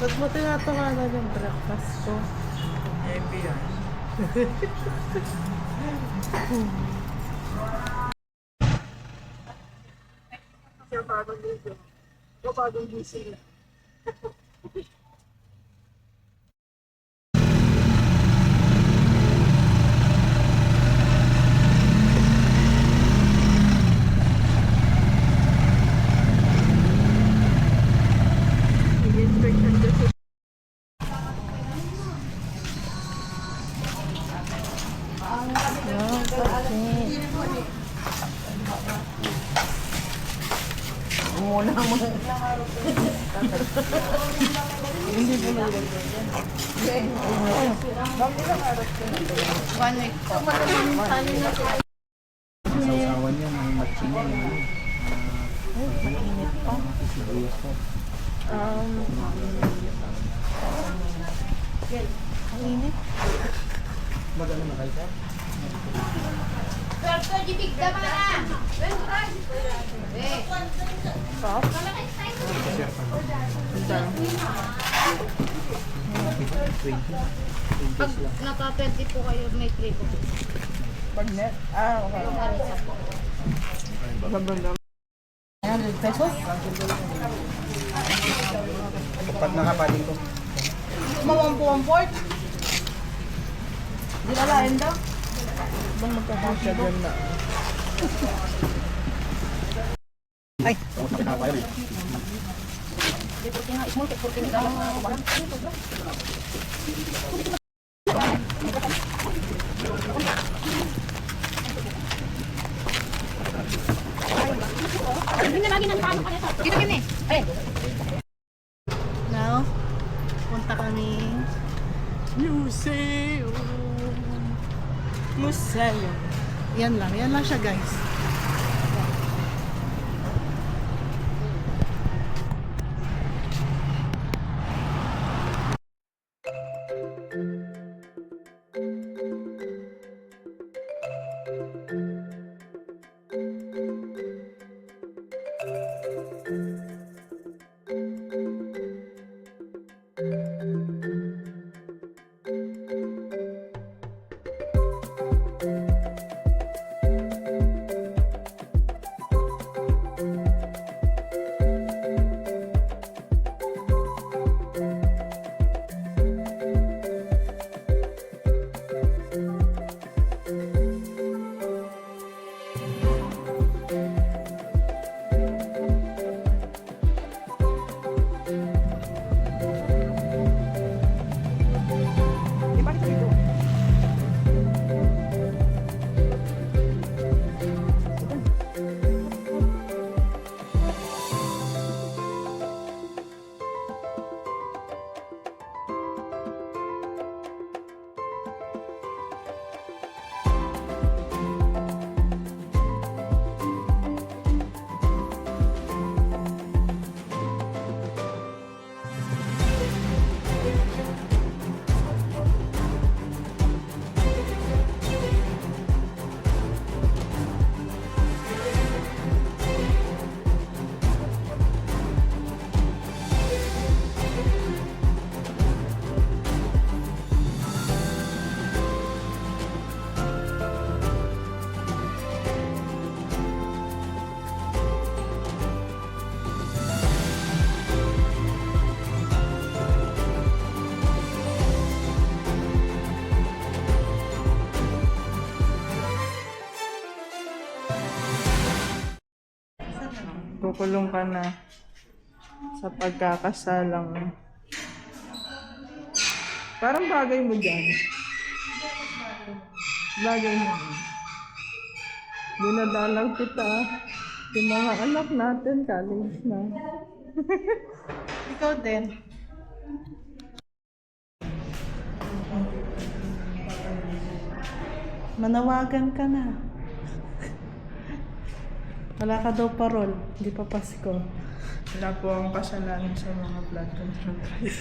Ba't mo tinatawanan yung breakfast ko? Heavy yan. Siya bagong gising. Ito bagong gising. Muna mo. Hindi po na One week po. Sausawan niya, may matching niya. Mainit pa. Sibuyas po. Ang init. Magano na kayo, sir? Soft. Pag naka-20 po kayo, may 3 po. Pag net. Okay. Ganda. 100 pesos? Kapag nakapaling ko. Mawampu-wamport? Di lalain daw? Bang magkakasya dyan na. Ay! Dito kami. Now, punta kami museum. Museum. Yan lang siya guys. Kukulong ka na sa pagkakasalang. Parang bagay mo dyan. Bagay mo. Dinadalang kita. Yung mga anak natin, college na. Ikaw din. Manawagan ka na. Wala ka daw parol, hindi pa Pasko. Wala po akong kasalanan sa mga blood control guys.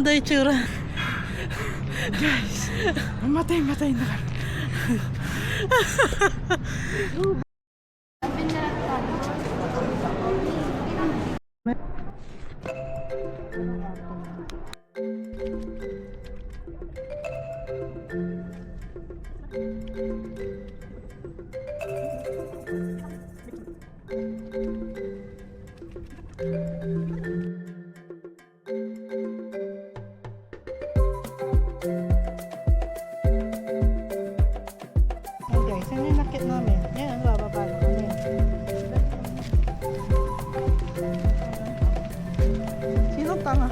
daw itsura. Guys, matay na kami. Hey guys, yan yung nakit namin. Yan, bababa na kami. Sino tanga?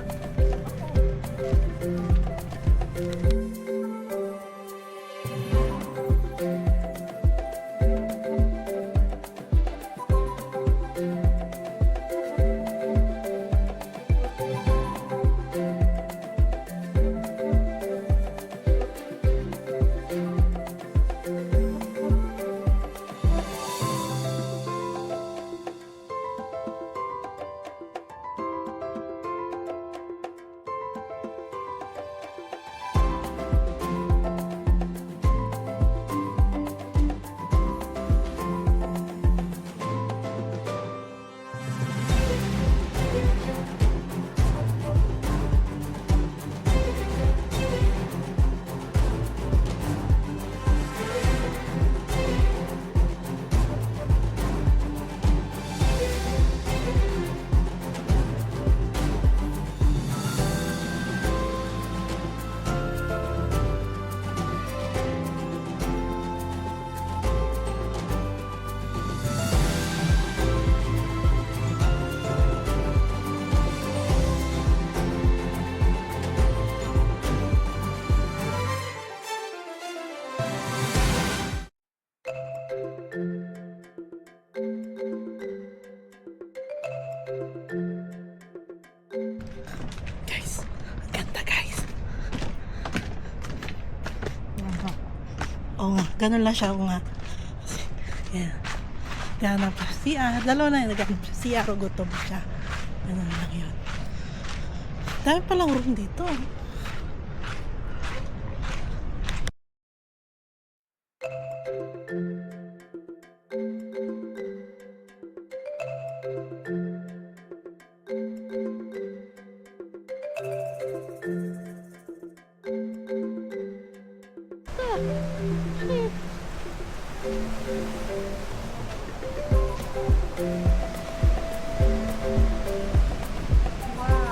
Guys, ang ganda guys. Oo nga, ganun lang siya. Oo nga. Yan. Ganap siya. CR. Dalawa na yung naghanap siya. CR o gutom siya. Ganun lang yun. Dami palang room dito. Wow.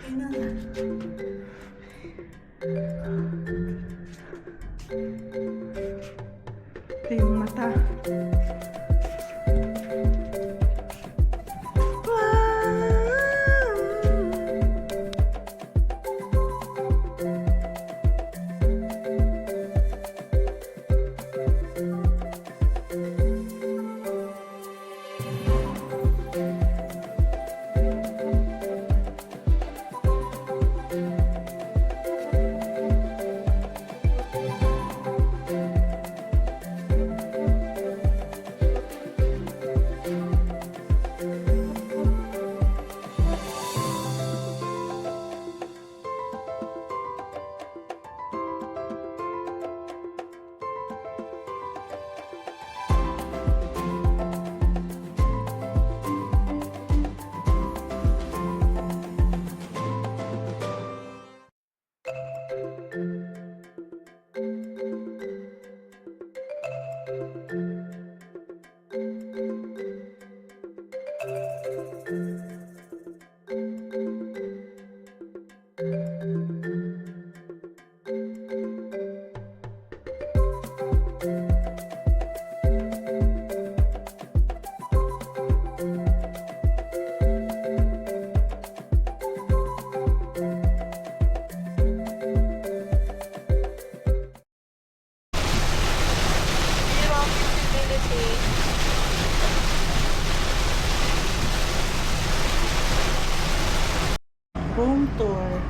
Tingnan na. Ito yung mata. Room tour.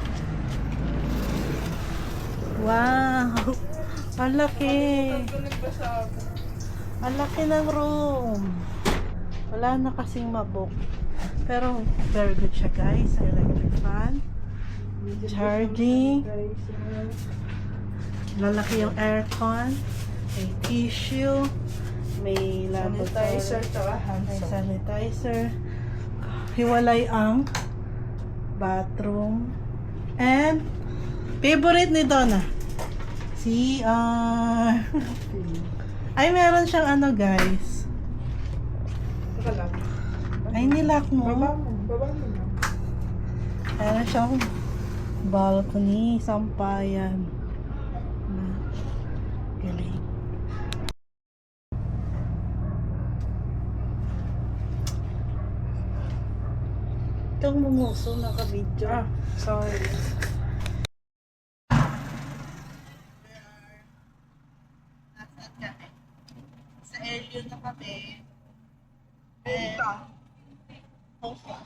Wow! Ang laki! Ang laki ng room. Wala na kasing mabook. Pero very good siya guys. Electric fan. Charging. Lalaki yung aircon. May tissue. May sanitizer. May sanitizer. Hiwalay ang bathroom. And favorite ni Donna, CR. Ay, meron siyang ano guys. Ay, nilock mo. Meron siyang balcony, sampayan. Galing. Itong mumuso naka-video. Sorry. Nasaan kami? Sa Elio na kami. Opo.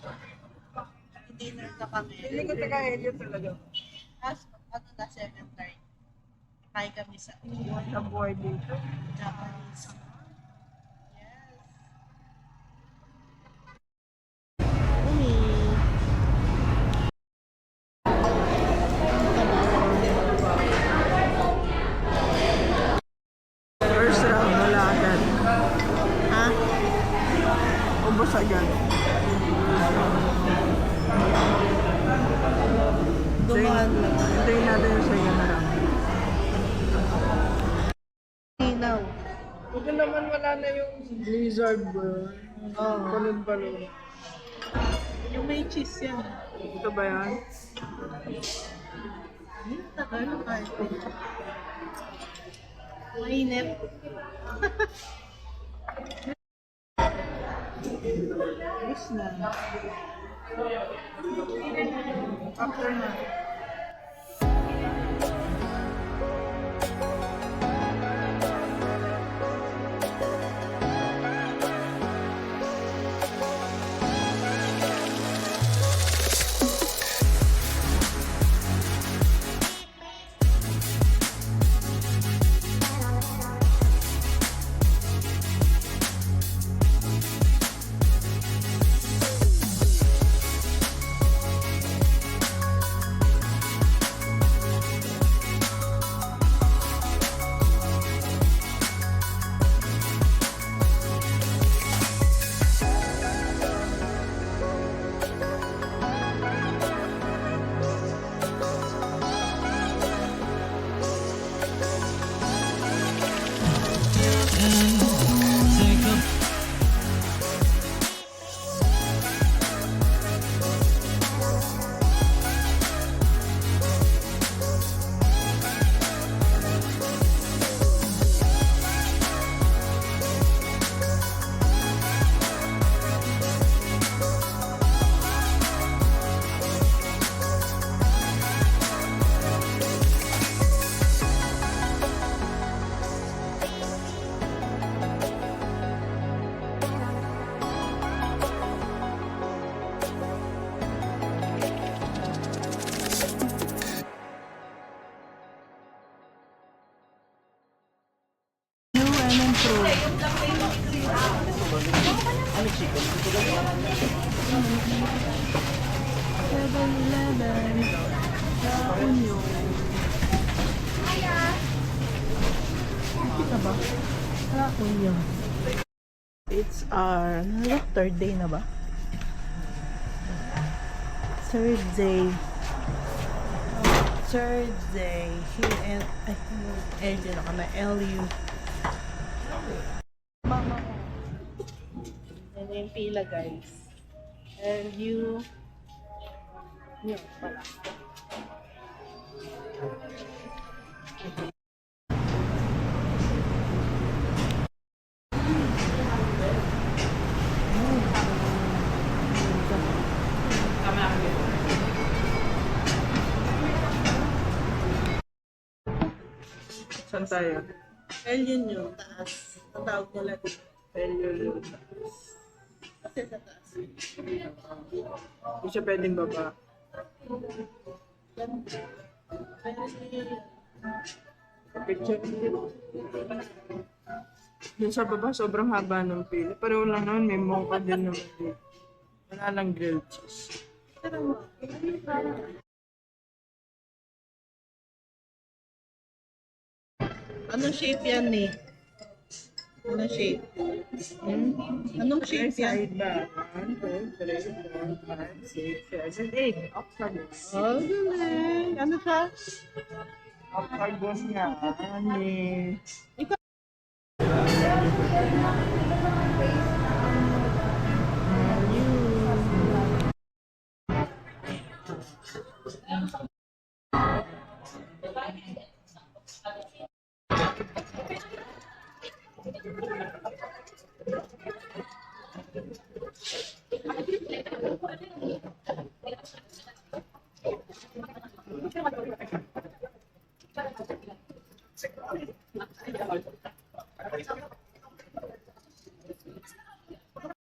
Dinner na kami. Hindi ko taga-area talaga. Tapos, ano na, 7:30. Kain kami sa Sa board dito. Japanese. Yes. Umi. First round, wala agad. Ha? Ubus agad. Dumaan lang. Hintayin natin yung second round. Hinaw. Buti naman wala na yung blizzard bro. Oo. Balon-balon. Yung may cheese yan. Ito ba yan? Tagal na kahit. Mainit. Yes na. After na. 7-Eleven. Sa Union. Kita ba? Sa Union. It's our third day na ba? Third day. Third day. Here at LU na kami. LU. Mama. Yan yung pila guys. LU. Yun pala. Saan tayo? Alien yun, taas. Ang tawag nila dito. Ayun. Kasi sa taas. Hindi siya pwedeng baba. Picture. Dun sa baba, sobrang haba ng pila. Pareho lang naman, may mocha din naman dito. Wala lang grilled cheese. Anong shape yan eh? Anong shape? Anong shape yan? Side ba? 1, 2, 3, 4, 5, 6, 7, 8. Octagons. Oh, galing. Ano siya? Octagons nga. Ani.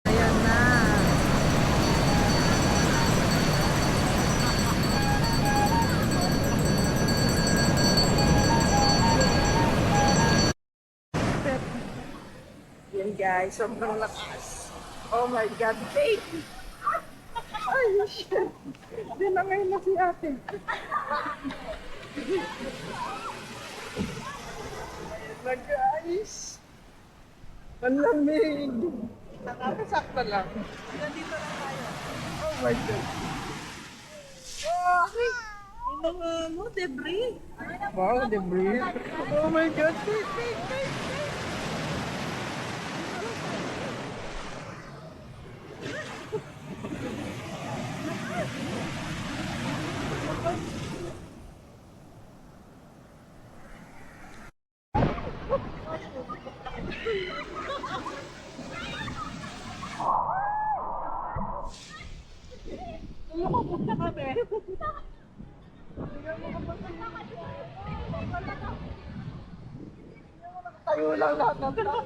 Ayan na. Yan guys, sobrang lakas. Oh my God, babe! Ay, shit! Di na ngayon na si ate. Ayan na guys. Ang lamig. Nakakasakta lang. Nandito na tayo. Oh my God. Oh, Yung mga debris. wow, debris. Oh my God, babe, babe, babe. Tayo lang lahat ng tao.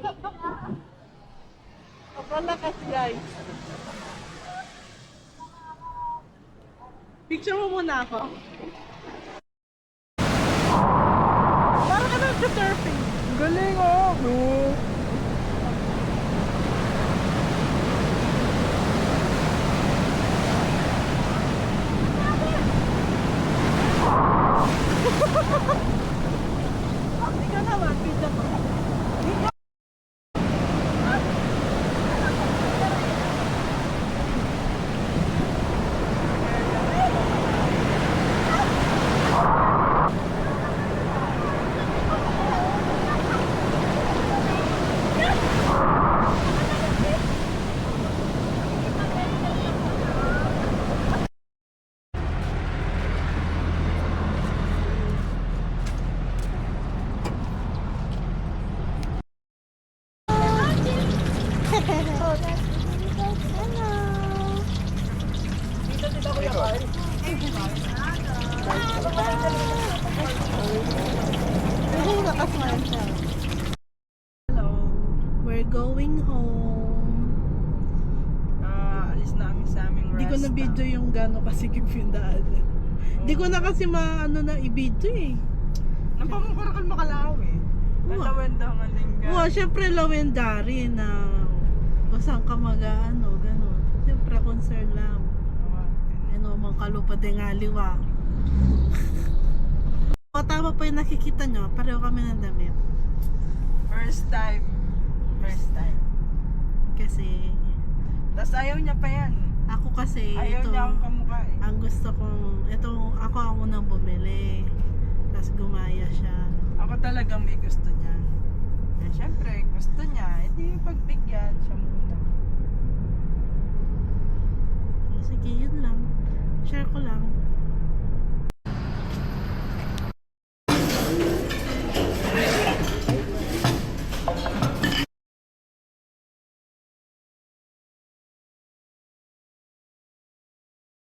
Napalakas guys. Picture mo muna ako. Parang ka nag-surfing. Galing oh! No. Ikaw naman, pizza ko. Hello, we're going home. Alis na kami sa aming Hindi ko na video yung gano'n kasikip yung daan. Hindi ko na kasi maano na i-video eh. Napamukurakan makalaw eh. Nalawendangan lingga. Oo, syempre legendary na kung saan ka mag-ano, gano'n. Syempre concern lang. Ano, kalupad ng aliwa. O tama po yung nakikita nyo, pareho kami ng damit. First time. First time. Kasi, Tapos ayaw niya pa yan. ako kasi, Ayaw ito, niya akong kamukha eh. ang gusto kong, ito, ako ang unang bumili. Tapos gumaya siya. Ako talagang may gusto niya. Eh, syempre, gusto niya. Eh, di pagbigyan siya muna. Sige, yun lang. Share ko lang.